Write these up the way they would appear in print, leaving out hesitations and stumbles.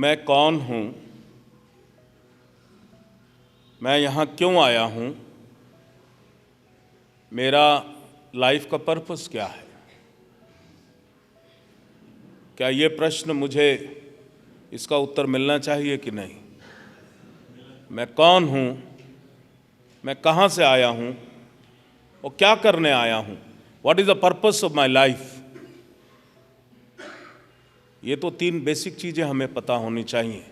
मैं कौन हूँ, मैं यहाँ क्यों आया हूँ, मेरा लाइफ का पर्पस क्या है। क्या ये प्रश्न मुझे इसका उत्तर मिलना चाहिए कि नहीं। मैं कौन हूँ, मैं कहाँ से आया हूँ और क्या करने आया हूँ। What is the purpose of my life. ये तो 3 बेसिक चीज़ें हमें पता होनी चाहिए,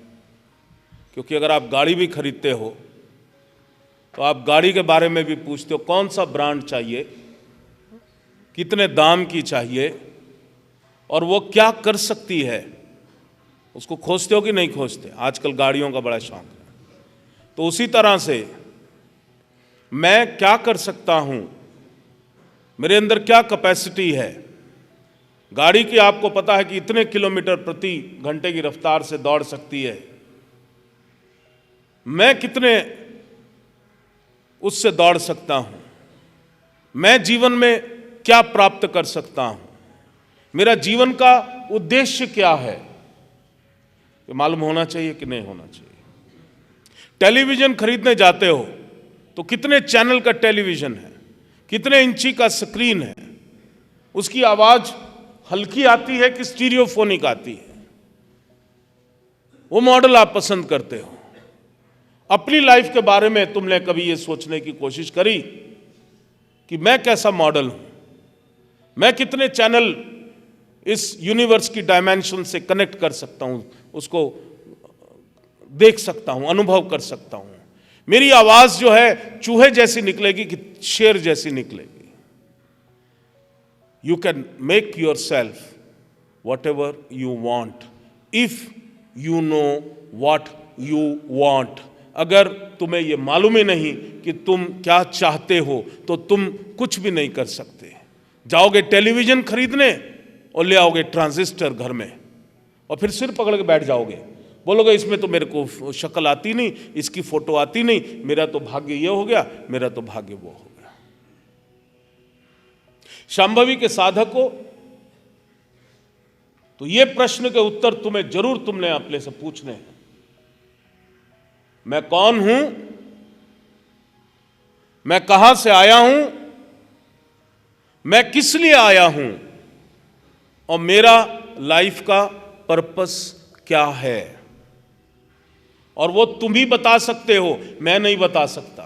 क्योंकि अगर आप गाड़ी भी खरीदते हो तो आप गाड़ी के बारे में भी पूछते हो कौन सा ब्रांड चाहिए, कितने दाम की चाहिए और वो क्या कर सकती है। उसको खोजते हो कि नहीं खोजते। आजकल गाड़ियों का बड़ा शौक है। तो उसी तरह से मैं क्या कर सकता हूँ, मेरे अंदर क्या कैपेसिटी है। गाड़ी की आपको पता है कि इतने किलोमीटर प्रति घंटे की रफ्तार से दौड़ सकती है। मैं कितने उससे दौड़ सकता हूं, मैं जीवन में क्या प्राप्त कर सकता हूं, मेरा जीवन का उद्देश्य क्या है, ये मालूम होना चाहिए कि नहीं होना चाहिए। टेलीविजन खरीदने जाते हो तो कितने चैनल का टेलीविजन है, कितने इंची का स्क्रीन है, उसकी आवाज हल्की आती है कि स्टीरियोफोनिक आती है, वो मॉडल आप पसंद करते हो। अपनी लाइफ के बारे में तुमने कभी ये सोचने की कोशिश करी कि मैं कैसा मॉडल हूं, मैं कितने चैनल इस यूनिवर्स की डायमेंशन से कनेक्ट कर सकता हूं, उसको देख सकता हूं, अनुभव कर सकता हूं। मेरी आवाज जो है चूहे जैसी निकलेगी कि शेर जैसी निकलेगी। You can make yourself whatever you want if you know what you want. अगर तुम्हें यह मालूम ही नहीं कि तुम क्या चाहते हो तो तुम कुछ भी नहीं कर सकते। जाओगे टेलीविजन खरीदने और ले आओगे ट्रांजिस्टर घर में और फिर सिर पकड़ के बैठ जाओगे, बोलोगे इसमें तो मेरे को शक्ल आती नहीं, इसकी फोटो आती नहीं, मेरा तो भाग्य ये हो गया, मेरा तो भाग्य वो हो गया। शांभवी के साधक हो तो ये प्रश्न के उत्तर तुम्हें जरूर तुमने अपने से पूछने हैं। मैं कौन हूं, मैं कहां से आया हूं, मैं किस लिए आया हूं और मेरा लाइफ का पर्पस क्या है। और वो तुम ही बता सकते हो, मैं नहीं बता सकता,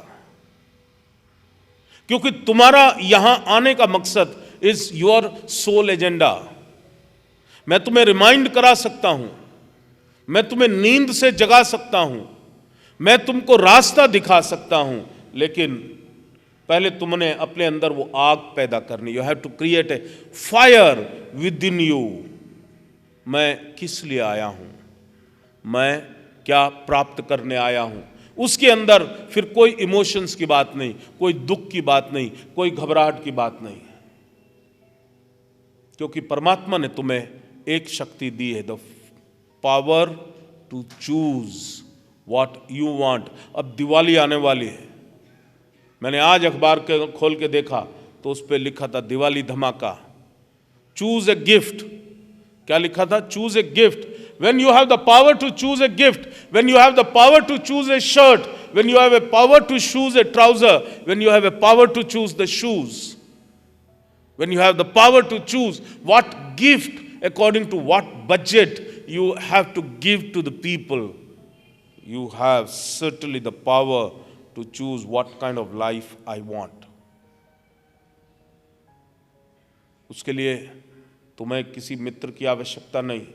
क्योंकि तुम्हारा यहां आने का मकसद इज योर सोल एजेंडा। मैं तुम्हें रिमाइंड करा सकता हूं, मैं तुम्हें नींद से जगा सकता हूं, मैं तुमको रास्ता दिखा सकता हूं, लेकिन पहले तुमने अपने अंदर वो आग पैदा करनी। You have to create a fire within you. मैं किस लिए आया हूं, मैं क्या प्राप्त करने आया हूं, उसके अंदर फिर कोई इमोशंस की बात नहीं, कोई दुख की बात नहीं, कोई घबराहट की बात नहीं, क्योंकि परमात्मा ने तुम्हें एक शक्ति दी है, the power to choose what you want. अब दिवाली आने वाली है, मैंने आज अखबार के खोल के देखा तो उस पर लिखा था दिवाली धमाका, चूज ए गिफ्ट। क्या लिखा था? Choose a gift. When you have the power to choose a gift, when you have the power to choose a shirt, when you have a power to choose a trouser, when you have a power to choose the shoes, when you have the power to choose what gift according to what budget you have to give to the people, you have certainly the power to choose what kind of life I want. उसके लिए तुम्हें किसी मित्र की आवश्यकता नहीं,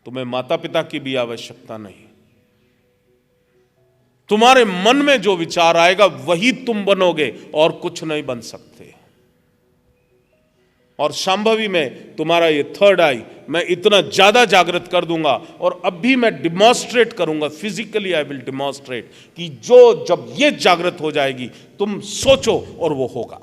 तुम्हें माता पिता की भी आवश्यकता नहीं। तुम्हारे मन में जो विचार आएगा वही तुम बनोगे और कुछ नहीं बन सकते। और शांभवी में तुम्हारा ये थर्ड आई मैं इतना ज्यादा जागृत कर दूंगा, और अब भी मैं डिमॉन्स्ट्रेट करूंगा, फिजिकली आई विल डिमॉन्स्ट्रेट कि जो जब ये जागृत हो जाएगी तुम सोचो और वो होगा।